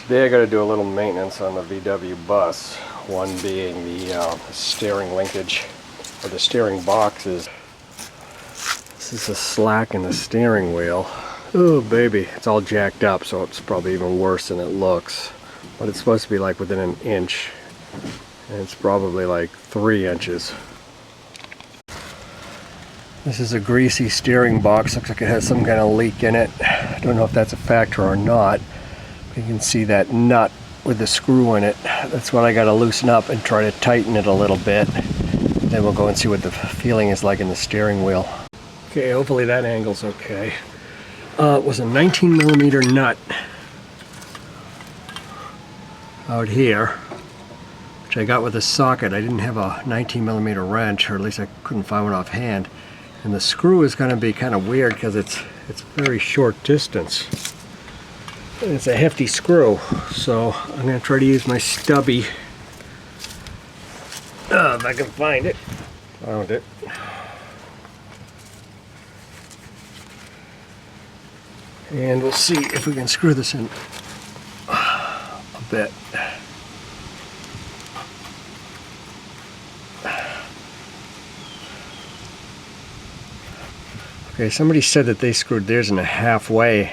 Today I got to do a little maintenance on the VW bus, one being the steering linkage, or the steering boxes. This is a slack in the steering wheel. Oh baby, it's all jacked up, so it's probably even worse than it looks. But it's supposed to be like within an inch, and it's probably like 3 inches. This is a greasy steering box. Looks like it has some kind of leak in it. I don't know if that's a factor or not. You can see that nut with the screw in it. That's what I got to loosen up and try to tighten it a little bit. Then we'll go and see what the feeling is like in the steering wheel. Okay, hopefully that angle's okay. It was a 19mm nut out here, which I got with a socket. I didn't have a 19mm wrench, or at least I couldn't find one offhand. And the screw is going to be kind of weird because it's very short distance. And it's a hefty screw, so I'm going to try to use my stubby. If I can find it. Found it. And we'll see if we can screw this in a bit. Okay, somebody said that they screwed theirs in a halfway.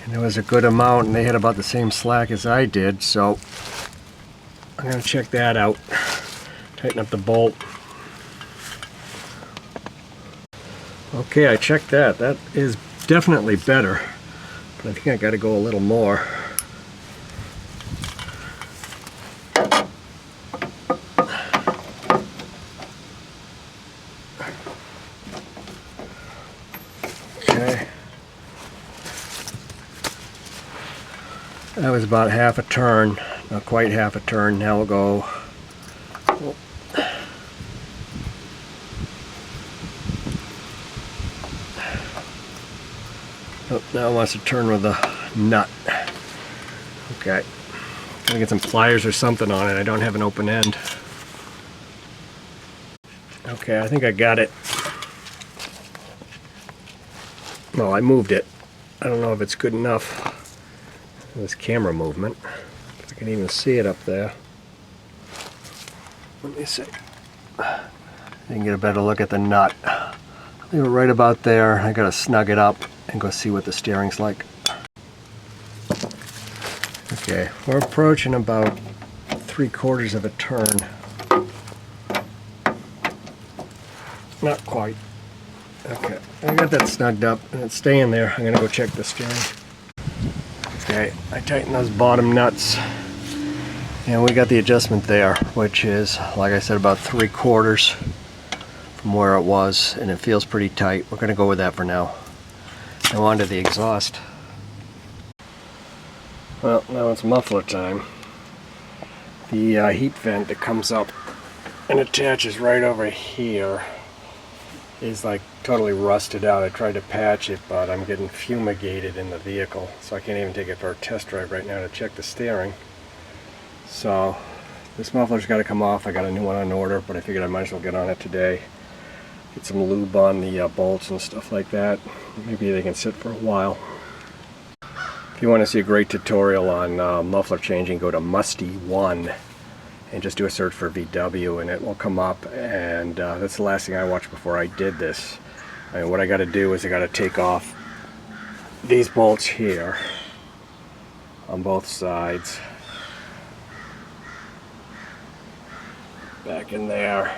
And it was a good amount, and they had about the same slack as I did, so I'm going to check that out. Tighten up the bolt. Okay, I checked that. That is definitely better, but I think I got to go a little more. Okay. That was about half a turn, not quite half a turn. Now we'll go. Oh, now it wants to turn with the nut. Okay. Gotta get some pliers or something on it. I don't have an open end. Okay, I think I got it. No, I moved it. I don't know if it's good enough. This camera movement. If I can even see it up there. Let me see. I can get a better look at the nut. Leave it right about there. I gotta snug it up and go see what the steering's like. Okay, we're approaching about 3/4 of a turn. Not quite. Okay, I got that snugged up and it's staying there. I'm gonna go check the steering. Okay, I tightened those bottom nuts and we got the adjustment there, which is, like I said, about 3/4 from where it was, and it feels pretty tight. We're gonna go with that for now. Now on to the exhaust. Well, now it's muffler time. The heat vent that comes up and attaches right over here is like totally rusted out. I tried to patch it, but I'm getting fumigated in the vehicle, so I can't even take it for a test drive right now to check the steering. So this muffler's got to come off. I got a new one on order, but I figured I might as well get on it today. Get some lube on the bolts and stuff like that. Maybe they can sit for a while. If you want to see a great tutorial on muffler changing, go to Musty1 and just do a search for VW and it will come up, and that's the last thing I watched before I did this. And what I got to do is I got to take off these bolts here on both sides. Back in there.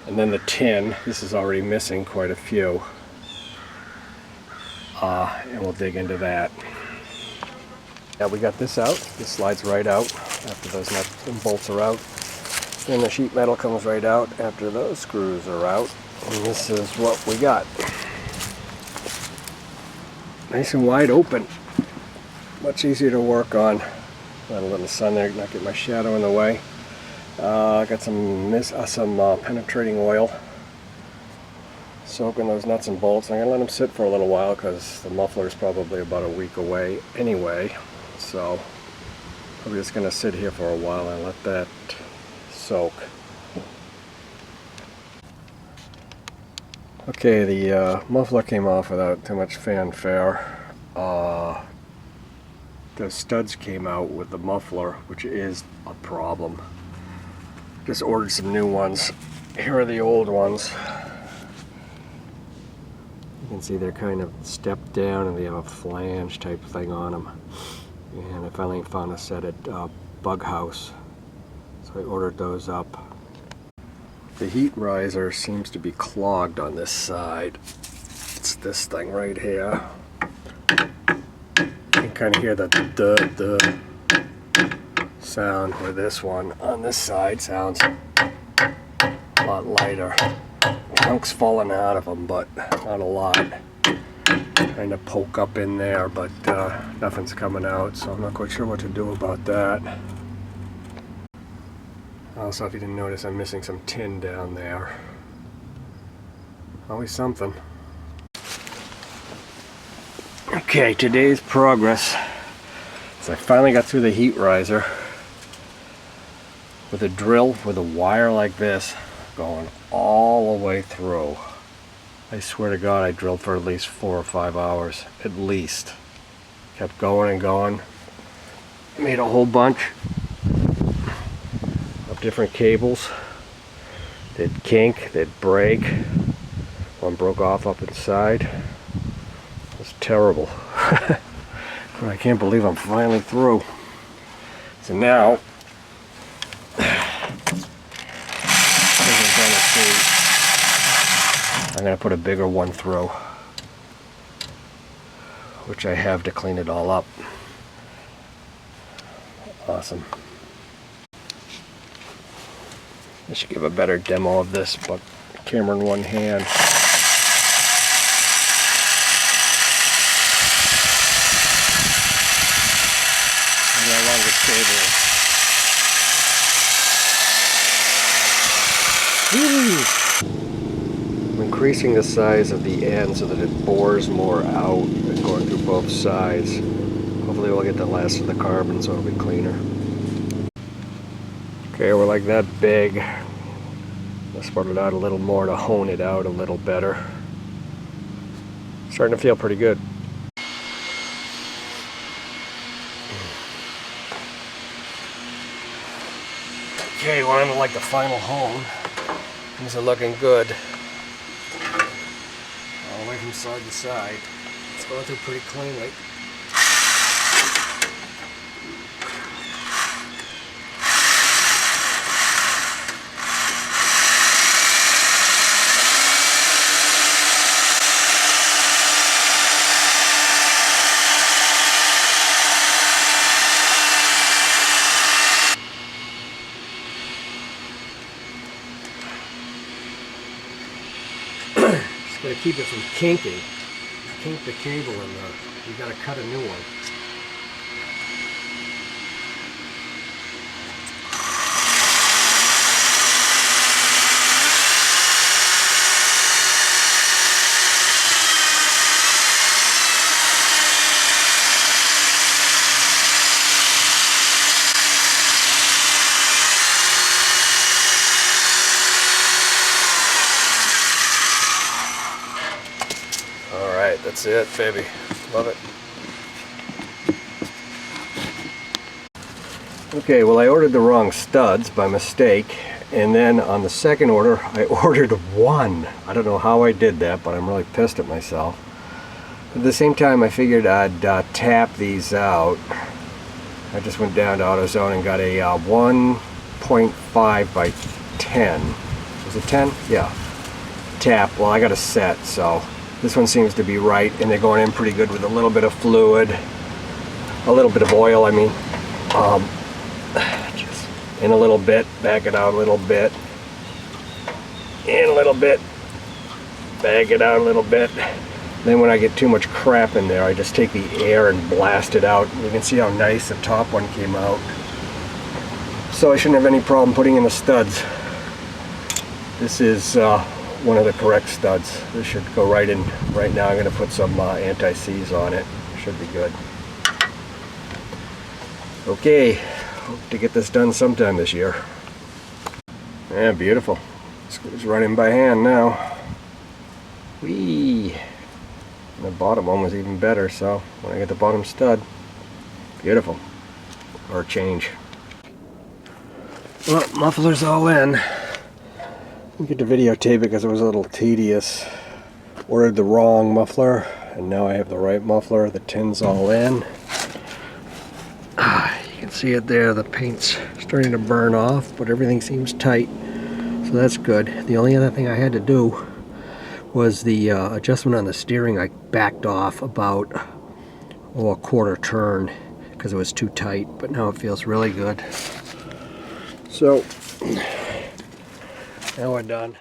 And then the tin, this is already missing quite a few. And we'll dig into that. Yeah, we got this out. This slides right out after those nuts and bolts are out. Then the sheet metal comes right out after those screws are out. And this is what we got. Nice and wide open. Much easier to work on. Got a little sun there, not get my shadow in the way. I got some penetrating oil soaking those nuts and bolts. I'm going to let them sit for a little while because the muffler is probably about a week away anyway. So I'm just going to sit here for a while and let that soak. Okay, the muffler came off without too much fanfare. the studs came out with the muffler, which is a problem. Just ordered some new ones. Here are the old ones. You can see they're kind of stepped down and they have a flange type thing on them. And I finally found a set at Bug House, so I ordered those up. The heat riser seems to be clogged on this side. It's this thing right here. You can kind of hear the sound where this one on this side sounds a lot lighter. Chunks falling out of them, but not a lot. Kind of poke up in there, but nothing's coming out, so I'm not quite sure what to do about that. Also, if you didn't notice, I'm missing some tin down there. Always something. Okay, today's progress is I finally got through the heat riser with a drill with a wire like this going all the way through. I swear to God, I drilled for at least 4 or 5 hours, at least. Kept going and going. Made a whole bunch of different cables. They'd kink, they'd break. One broke off up inside. It was terrible. I can't believe I'm finally through. So now, I'm going to put a bigger one through, which I have to clean it all up. Awesome. I should give a better demo of this, but camera in one hand. And how long this cable is. Woo! I'm increasing the size of the end so that it bores more out and going through both sides. Hopefully we'll get the last of the carbon so it'll be cleaner. Okay, we're like that big. I spread it out a little more to hone it out a little better. Starting to feel pretty good. Okay, we're on like the final hone. These are looking good. All the way from side to side. It's going through pretty cleanly. Just got to keep it from kinking. Kink the cable in there. You got to cut a new one. That's it, baby. Love it. Okay, well I ordered the wrong studs by mistake, and then on the second order I ordered one. I don't know how I did that, but I'm really pissed at myself. At the same time, I figured I'd tap these out. I just went down to AutoZone and got a 1.5 by 10. Was it 10? Yeah. Tap. Well, I got a set, so this one seems to be right, and they're going in pretty good with a little bit of fluid, a little bit of oil, I mean. Just in a little bit, back it out a little bit, in a little bit, bag it out a little bit. Then when I get too much crap in there, I just take the air and blast it out. You can see how nice the top one came out. So I shouldn't have any problem putting in the studs. This is one of the correct studs. This should go right in. Right now I'm going to put some anti-seize on it. Should be good. Okay, hope to get this done sometime this year. Yeah, beautiful. This goes right in by hand now. Whee! And the bottom one was even better, so when I get the bottom stud, Beautiful. Or change. Well, muffler's all in. I get to videotape it because it was a little tedious. Ordered the wrong muffler, and now I have the right muffler. The tin's all in. You can see it there. The paint's starting to burn off, but everything seems tight. So that's good. The only other thing I had to do was the adjustment on the steering. I backed off about a quarter turn because it was too tight, but now it feels really good. So now we're done.